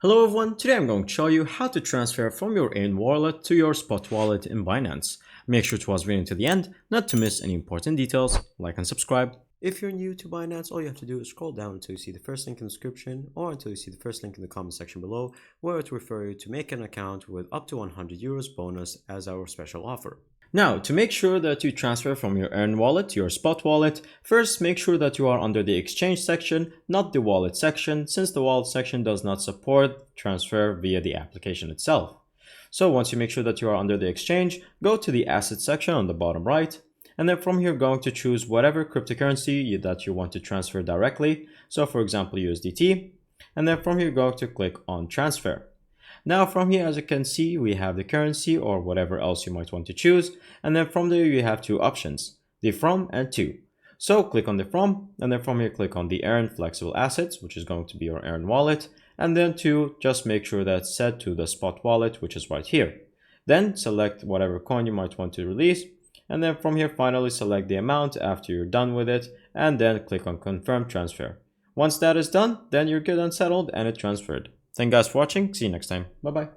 Hello everyone, today I'm going to show you how to transfer from your AIN wallet to your spot wallet in Binance. Make sure to watch the video to the end, not to miss any important details. Like and subscribe. If you're new to Binance, all you have to do is scroll down until you see the first link in the description or until you see the first link in the comment section below, where it will refer you to make an account with up to 100 euros bonus as our special offer. Now, to make sure that you transfer from your AIN wallet to your spot wallet, first make sure that you are under the exchange section, not the wallet section, since the wallet section does not support transfer via the application itself. So once you make sure that you are under the exchange, go to the asset section on the bottom right, and then from here going to choose whatever cryptocurrency that you want to transfer directly. So for example USDT, and then from here going to click on transfer. Now from here, as you can see, we have the currency or whatever else you might want to choose. And then from there, you have two options, the from and to. So click on the from, and then from here, click on the earn flexible assets, which is going to be your earn wallet. And then to just make sure that's set to the spot wallet, which is right here. Then select whatever coin you might want to release. And then from here, finally select the amount after you're done with it. And then click on confirm transfer. Once that is done, then you're good and settled and it transferred. Thank you guys for watching. See you next time. Bye bye.